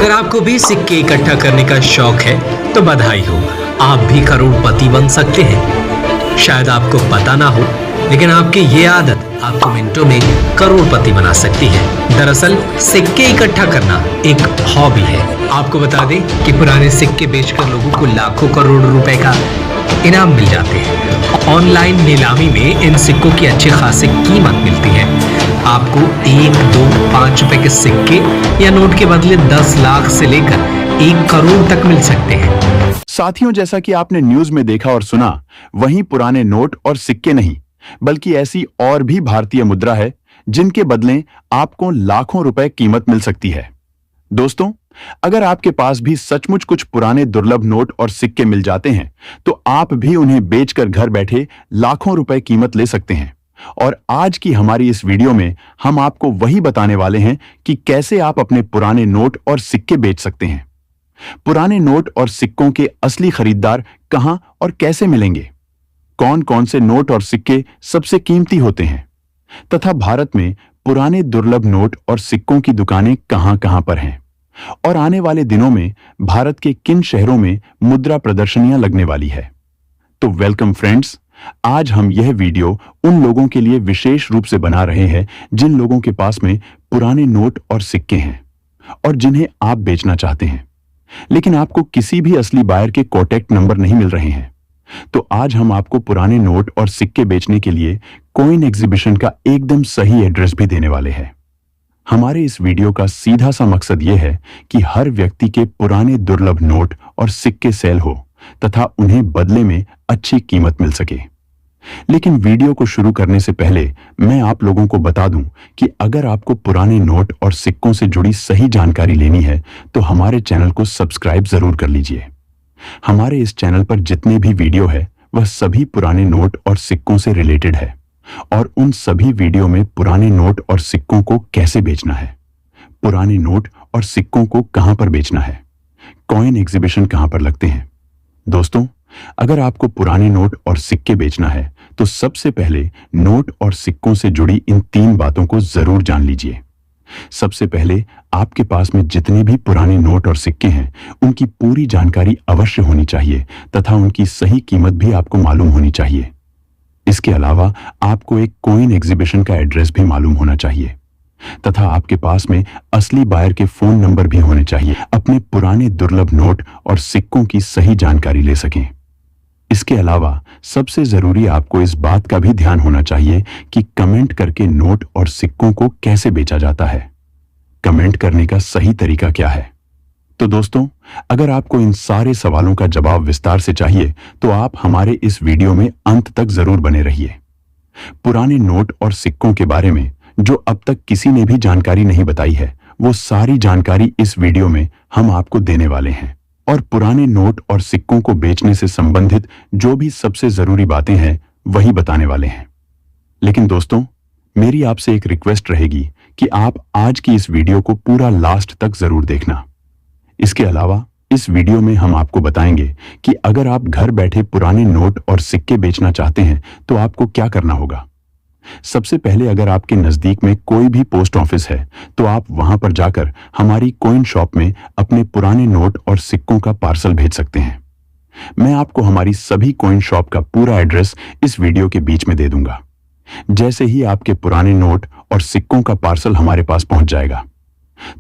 अगर आपको भी सिक्के इकट्ठा करने का शौक है तो बधाई हो, आप भी करोड़पति बन सकते हैं। शायद आपको पता ना हो, लेकिन आपकी ये आदत आपको मिनटों में करोड़पति बना सकती है। दरअसल सिक्के इकट्ठा करना एक हॉबी है। आपको बता दें कि पुराने सिक्के बेचकर लोगों को लाखों करोड़ रुपए का इनाम मिल जाते हैं। ऑनलाइन नीलामी में इन सिक्कों की अच्छी खासी कीमत मिलती है। आपको 1, 2, 5 रुपए के सिक्के या नोट के बदले 10 लाख से लेकर 1 करोड़ तक मिल सकते हैं। साथियों, जैसा कि आपने न्यूज में देखा और सुना, वहीं पुराने नोट और सिक्के नहीं, बल्कि ऐसी और भी भारतीय मुद्रा है जिनके बदले आपको लाखों रुपए कीमत मिल सकती है। दोस्तों, अगर आपके पास भी सचमुच कुछ पुराने दुर्लभ नोट और सिक्के मिल जाते हैं, तो आप भी उन्हें बेचकर घर बैठे लाखों रुपए कीमत ले सकते हैं। और आज की हमारी इस वीडियो में हम आपको वही बताने वाले हैं कि कैसे आप अपने पुराने नोट और सिक्के बेच सकते हैं। पुराने नोट और सिक्कों के असली खरीदार कहां और कैसे मिलेंगे, कौन कौन से नोट और सिक्के सबसे कीमती होते हैं, तथा भारत में पुराने दुर्लभ नोट और सिक्कों की दुकानें कहां-कहां पर हैं, और आने वाले दिनों में भारत के किन शहरों में मुद्रा प्रदर्शनियां लगने वाली है। तो वेलकम फ्रेंड्स, आज हम यह वीडियो उन लोगों के लिए विशेष रूप से बना रहे हैं जिन लोगों के पास में पुराने नोट और सिक्के हैं और जिन्हें आप बेचना चाहते हैं, लेकिन आपको किसी भी असली बायर के कॉन्टैक्ट नंबर नहीं मिल रहे हैं। तो आज हम आपको पुराने नोट और सिक्के बेचने के लिए कॉइन एग्जीबिशन का एकदम सही एड्रेस भी देने वाले हैं। हमारे इस वीडियो का सीधा सा मकसद यह है कि हर व्यक्ति के पुराने दुर्लभ नोट और सिक्के सेल हो तथा उन्हें बदले में अच्छी कीमत मिल सके। लेकिन वीडियो को शुरू करने से पहले मैं आप लोगों को बता दूं कि अगर आपको पुराने नोट और सिक्कों से जुड़ी सही जानकारी लेनी है तो हमारे चैनल को सब्सक्राइब जरूर कर लीजिए। हमारे इस चैनल पर जितने भी वीडियो है वह सभी पुराने नोट और सिक्कों से रिलेटेड है, और उन सभी वीडियो में पुराने नोट और सिक्कों को कैसे बेचना है, पुराने नोट और सिक्कों को कहां पर बेचना है, कॉइन एग्जीबिशन कहां पर लगते हैं। दोस्तों, अगर आपको पुराने नोट और सिक्के बेचना है तो सबसे पहले नोट और सिक्कों से जुड़ी इन 3 बातों को जरूर जान लीजिए। सबसे पहले आपके पास में जितने भी पुराने नोट और सिक्के हैं उनकी पूरी जानकारी अवश्य होनी चाहिए तथा उनकी सही कीमत भी आपको मालूम होनी चाहिए। इसके अलावा आपको एक कॉइन एग्जीबिशन का एड्रेस भी मालूम होना चाहिए तथा आपके पास में असली बायर के फोन नंबर भी होने चाहिए, अपने पुराने दुर्लभ नोट और सिक्कों की सही जानकारी ले सकें। इसके अलावा सबसे जरूरी आपको इस बात का भी ध्यान होना चाहिए कि कमेंट करके नोट और सिक्कों को कैसे बेचा जाता है, कमेंट करने का सही तरीका क्या है। तो दोस्तों, अगर आपको इन सारे सवालों का जवाब विस्तार से चाहिए तो आप हमारे इस वीडियो में अंत तक जरूर बने रहिए। पुराने नोट और सिक्कों के बारे में जो अब तक किसी ने भी जानकारी नहीं बताई है, वो सारी जानकारी इस वीडियो में हम आपको देने वाले हैं, और पुराने नोट और सिक्कों को बेचने से संबंधित जो भी सबसे जरूरी बातें हैं वही बताने वाले हैं। लेकिन दोस्तों, मेरी आपसे एक रिक्वेस्ट रहेगी कि आप आज की इस वीडियो को पूरा लास्ट तक जरूर देखना। इसके अलावा इस वीडियो में हम आपको बताएंगे कि अगर आप घर बैठे पुराने नोट और सिक्के बेचना चाहते हैं तो आपको क्या करना होगा। सबसे पहले, अगर आपके नजदीक में कोई भी पोस्ट ऑफिस है तो आप वहां पर जाकर हमारी कॉइन शॉप में अपने पुराने नोट और सिक्कों का पार्सल भेज सकते हैं। मैं आपको हमारी सभी कॉइन शॉप का पूरा एड्रेस इस वीडियो के बीच में दे दूंगा। जैसे ही आपके पुराने नोट और सिक्कों का पार्सल हमारे पास पहुंच जाएगा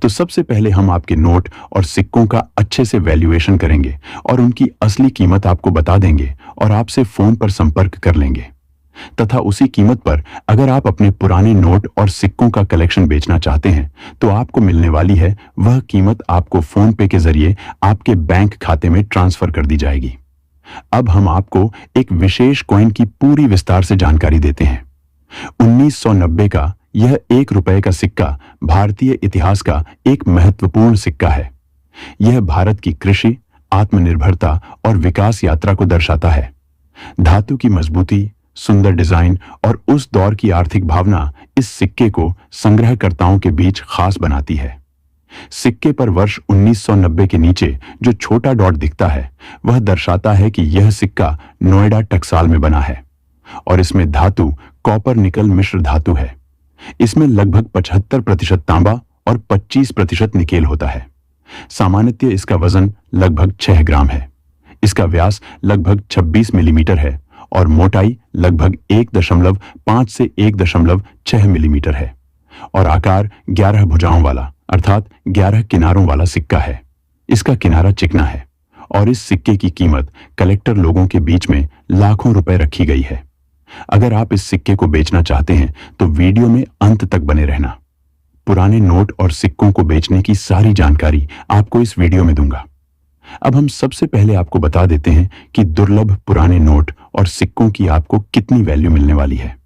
तो सबसे पहले हम आपके नोट और सिक्कों का अच्छे से वैल्यूएशन करेंगे और उनकी असली कीमत आपको बता देंगे और आपसे फोन पर संपर्क कर लेंगे, तथा उसी कीमत पर अगर आप अपने पुराने नोट और सिक्कों का कलेक्शन बेचना चाहते हैं तो आपको मिलने वाली है वह कीमत आपको फोन पे के जरिए आपके बैंक खाते में ट्रांसफर कर दी जाएगी। अब हम आपको एक विशेष कॉइन की पूरी विस्तार से जानकारी देते हैं। 1990 का यह 1 रुपए का सिक्का भारतीय इतिहास का एक महत्वपूर्ण सिक्का है। यह भारत की कृषि, आत्मनिर्भरता और विकास यात्रा को दर्शाता है। धातु की मजबूती, सुंदर डिजाइन और उस दौर की आर्थिक भावना इस सिक्के को संग्रहकर्ताओं के बीच खास बनाती है। सिक्के पर वर्ष 1990 के नीचे जो छोटा डॉट दिखता है वह दर्शाता है कि यह सिक्का नोएडा टकसाल में बना है और इसमें धातु कॉपर निकल मिश्र धातु है। इसमें लगभग 75% तांबा और 25% निकेल होता है। सामान्यतः इसका वजन लगभग 6 ग्राम है। इसका व्यास लगभग 26 मिलीमीटर है और मोटाई लगभग 1.5 से 1.6 मिलीमीटर है और आकार 11 भुजाओं वाला अर्थात 11 किनारों वाला सिक्का है। इसका किनारा चिकना है और इस सिक्के की कीमत कलेक्टर लोगों के बीच में लाखों रुपए रखी गई है। अगर आप इस सिक्के को बेचना चाहते हैं तो वीडियो में अंत तक बने रहना। पुराने नोट और सिक्कों को बेचने की सारी जानकारी आपको इस वीडियो में दूंगा। अब हम सबसे पहले आपको बता देते हैं कि दुर्लभ पुराने नोट और सिक्कों की आपको कितनी वैल्यू मिलने वाली है।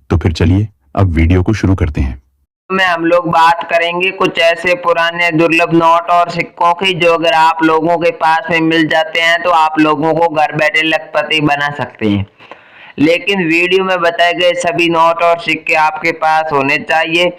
तो फिर चलिए अब वीडियो को शुरू करते हैं। में हम लोग बात करेंगे कुछ ऐसे पुराने दुर्लभ नोट और सिक्कों की जो अगर आप लोगों के पास में मिल जाते हैं तो आप लोगों को घर बैठे लखपति बना सकते हैं। लेकिन वीडियो में बताए गए सभी नोट और सिक्के आपके पास होने चाहिए,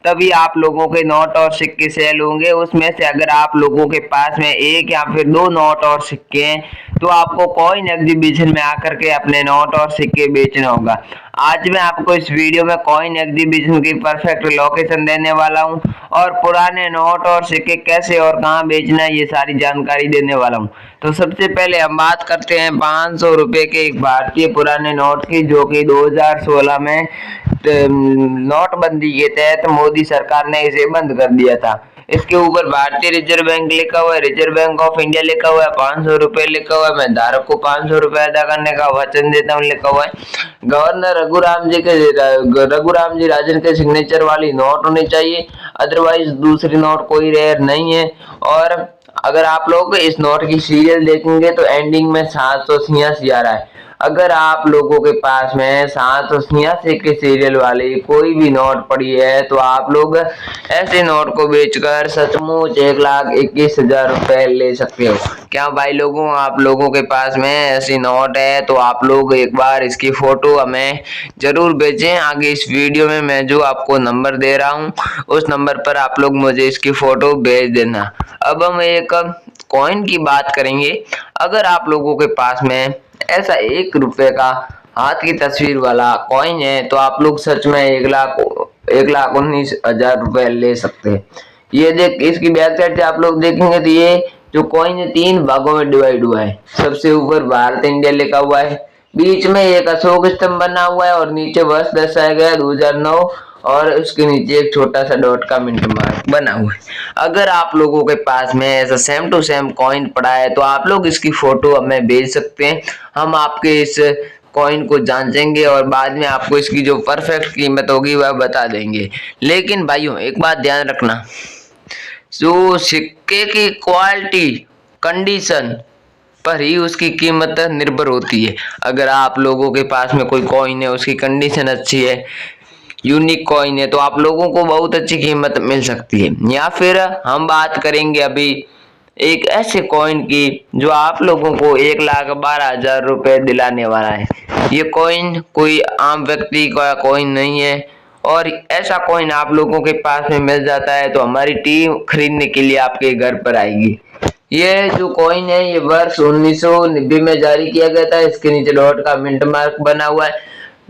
तभी आप लोगों के नोट और सिक्के सेल होंगे। उसमें से अगर आप लोगों के पास में एक या फिर दो नोट और सिक्के हैं तो आपको कॉइन एग्जीबिशन में आकर के अपने नोट और सिक्के बेचना होगा। आज मैं आपको इस वीडियो में कॉइन एग्जीबिशन की परफेक्ट लोकेशन देने वाला हूं और पुराने नोट और सिक्के कैसे और कहां बेचना है ये सारी जानकारी देने वाला हूं। तो सबसे पहले हम बात करते हैं 500 रुपए के एक भारतीय पुराने नोट की, जो कि 2016 में नोटबंदी के तहत मोदी सरकार ने इसे बंद कर दिया था। इसके ऊपर भारतीय रिजर्व बैंक लिखा हुआ है, रिजर्व बैंक ऑफ इंडिया लिखा हुआ है, 500 रुपए लिखा हुआ है, मैं धारक को 500 रुपए अदा करने का वचन देता हूँ लिखा हुआ है। गवर्नर रघुराम जी राजन के सिग्नेचर वाली नोट होनी चाहिए, अदरवाइज दूसरी नोट कोई रेयर नहीं है। और अगर आप लोग इस नोट की सीरियल देखेंगे तो एंडिंग में 786 आ रहा है। अगर आप लोगों के पास में 786 के सीरियल वाली कोई भी नोट पड़ी है तो आप लोग ऐसे नोट को बेचकर सचमुच 1,21,000 रुपए ले सकते हो। क्या भाई लोगों, आप लोगों के पास में ऐसी नोट है तो आप लोग एक बार इसकी फोटो हमें जरूर भेजें। आगे इस वीडियो में मैं जो आपको नंबर दे रहा हूँ उस नंबर पर आप लोग मुझे इसकी फोटो भेज देना। अब हम एक कॉइन की बात करेंगे। अगर आप लोगों के पास में ऐसा 1 रुपए का हाथ की तस्वीर वाला कॉइन है तो आप लोग सच में 1,19,000 रुपए ले सकते हैं। ये देख, इसकी बैक साइड से आप लोग देखेंगे तो ये जो कॉइन है 3 भागों में डिवाइड हुआ है। सबसे ऊपर भारत इंडिया लिखा हुआ है, बीच में एक अशोक स्तंभ बना हुआ है और नीचे वर्ष दर्शाया गया 2009 और उसके नीचे एक छोटा सा डॉट का मिंट मार्क बना हुआ है। अगर आप लोगों के पास में ऐसा सेम टू सेम कॉइन पड़ा है तो आप लोग इसकी फोटो हमें भेज सकते हैं। हम आपके इस कॉइन को जांचेंगे और बाद में आपको इसकी जो परफेक्ट कीमत होगी वह बता देंगे। लेकिन भाइयों एक बात ध्यान रखना, जो सिक्के की क्वालिटी कंडीशन पर ही उसकी कीमत निर्भर होती है। अगर आप लोगों के पास में कोई कॉइन है, उसकी कंडीशन अच्छी है, यूनिक कॉइन है, तो आप लोगों को बहुत अच्छी कीमत मिल सकती है। या फिर हम बात करेंगे अभी एक ऐसे कॉइन की जो आप लोगों को 1,12,000 रुपए दिलाने वाला है। ये कॉइन कोई आम व्यक्ति का कॉइन नहीं है और ऐसा कॉइन आप लोगों के पास में मिल जाता है तो हमारी टीम खरीदने के लिए आपके घर पर आएगी। ये जो कॉइन है ये वर्ष 1990 में जारी किया गया था। इसके नीचे डॉट का मिंट मार्क बना हुआ है।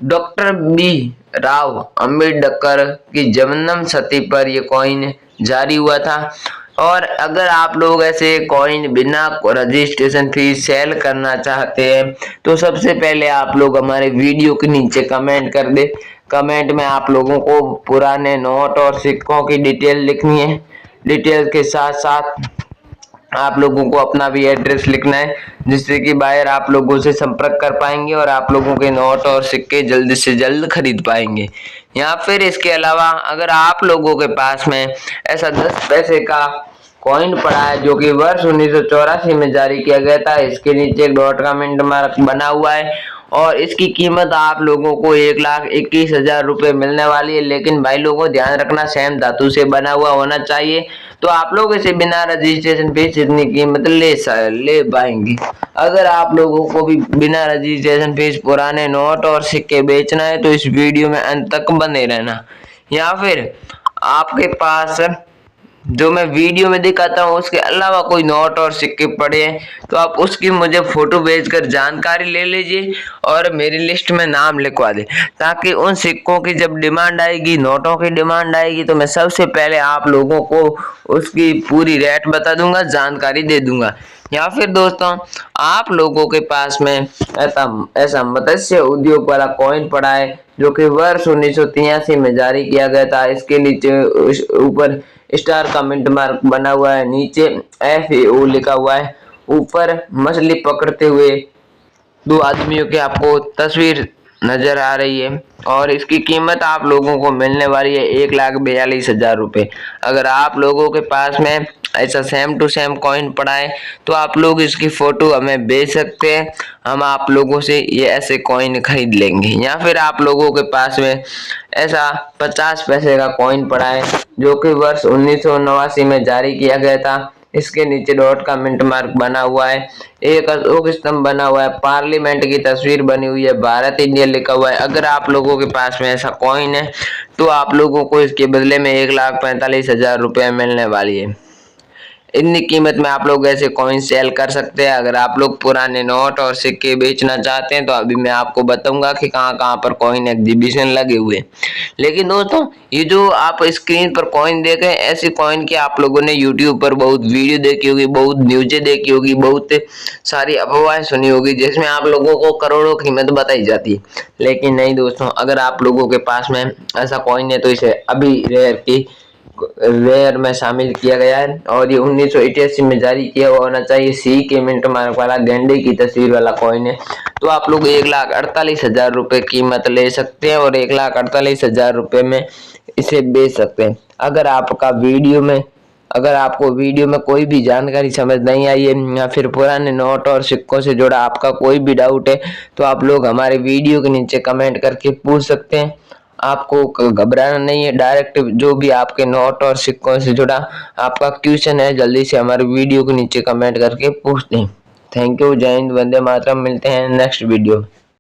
डॉक्टर बी राव अम्बेडकर की जन्म शती पर यह कॉइन जारी हुआ था। और अगर आप लोग ऐसे कॉइन बिना रजिस्ट्रेशन फीस सेल करना चाहते हैं तो सबसे पहले आप लोग हमारे वीडियो के नीचे कमेंट कर दे। कमेंट में आप लोगों को पुराने नोट और सिक्कों की डिटेल लिखनी है। डिटेल के साथ साथ आप लोगों को अपना भी एड्रेस लिखना है, जिससे कि बायर आप लोगों से संपर्क कर पाएंगे और आप लोगों के नोट और सिक्के जल्द से जल्द खरीद पाएंगे। या फिर इसके अलावा अगर आप लोगों के पास में ऐसा 10 पैसे का कॉइन पड़ा है जो कि वर्ष 1984 में जारी किया गया था, इसके नीचे डॉट का मिंट मार्क बना हुआ है और इसकी कीमत आप लोगों को 1,21,000 रुपए मिलने वाली है। लेकिन भाई लोगों ध्यान रखना, सेम धातु से बना हुआ होना चाहिए तो आप लोग इसे बिना रजिस्ट्रेशन फीस इतनी कीमत ले पाएंगे। अगर आप लोगों को भी बिना रजिस्ट्रेशन फीस पुराने नोट और सिक्के बेचना है तो इस वीडियो में अंत तक बने रहना। या फिर आपके पास जो मैं वीडियो में दिखाता हूँ उसके अलावा कोई नोट और सिक्के पड़े हैं तो आप उसकी मुझे फोटो भेजकर जानकारी ले लीजिए और मेरी लिस्ट में नाम लिखवा दें, ताकि उन सिक्कों की जब डिमांड आएगी, नोटों की डिमांड आएगी, तो मैं सबसे पहले आप लोगों को उसकी पूरी रेट बता दूंगा, जानकारी दे दूंगा। या फिर दोस्तों आप लोगों के पास में ऐसा मत्स्य उद्योग वाला कॉइन पड़ा है जो कि वर्ष 1983 में जारी किया गया था। इसके नीचे ऊपर स्टार का मिंट मार्क बना हुआ है, नीचे FAO लिखा हुआ है, ऊपर मछली पकड़ते हुए दो आदमियों की आपको तस्वीर नजर आ रही है और इसकी कीमत आप लोगों को मिलने वाली है 1,42,000 रुपये। अगर आप लोगों के पास में ऐसा सेम टू सेम कॉइन पड़ा है तो आप लोग इसकी फोटो हमें भेज सकते हैं, हम आप लोगों से ये ऐसे कॉइन खरीद लेंगे। या फिर आप लोगों के पास में ऐसा 50 पैसे का कॉइन पड़ा है जो कि वर्ष 1989 में जारी किया गया था, इसके नीचे डॉट का मिंट मार्क बना हुआ है, एक अशोक स्तंभ बना हुआ है, पार्लियामेंट की तस्वीर बनी हुई है, भारत इंडिया लिखा हुआ है। अगर आप लोगों के पास में ऐसा कॉइन है तो आप लोगों को इसके बदले में 1,45,000 रुपये मिलने वाली है। इतनी कीमत में आप लोग ऐसे कॉइन सेल कर सकते हैं। अगर आप लोग पुराने नोट और सिक्के बेचना चाहते हैं तो अभी मैं आपको बताऊंगा कि कहाँ कहाँ पर कॉइन एग्जीबिशन लगे हुए हैं। लेकिन दोस्तों ये जो आप स्क्रीन पर कॉइन देख रहे हैं, ऐसी कॉइन की आप लोगों ने यूट्यूब पर बहुत वीडियो देखी होगी, बहुत न्यूज़ें देखी होगी, बहुत सारी अफवाहें सुनी होगी जिसमें आप लोगों को करोड़ों कीमत बताई जाती है। लेकिन नहीं दोस्तों, अगर आप लोगों के पास में ऐसा कॉइन है तो इसे अभी रेयर में शामिल किया गया है और ये 1988 में जारी किया हुआ होना चाहिए। सी के मिंट मार्क वाला गेंडे की तस्वीर वाला कॉइन है। तो आप लोग 1,48,000 रुपये कीमत ले सकते हैं और 1,48,000 रुपये में इसे बेच सकते हैं। अगर आपको वीडियो में कोई भी जानकारी समझ नहीं आई है या फिर पुराने नोट और सिक्कों से जुड़ा आपका कोई भी डाउट है तो आप लोग हमारे वीडियो के नीचे कमेंट करके पूछ सकते हैं। आपको घबराना नहीं है, डायरेक्ट जो भी आपके नोट और सिक्कों से जुड़ा आपका क्वेश्चन है जल्दी से हमारे वीडियो के नीचे कमेंट करके पूछ दें। थैंक यू, जय हिंद, वंदे मातरम। मिलते हैं नेक्स्ट वीडियो में।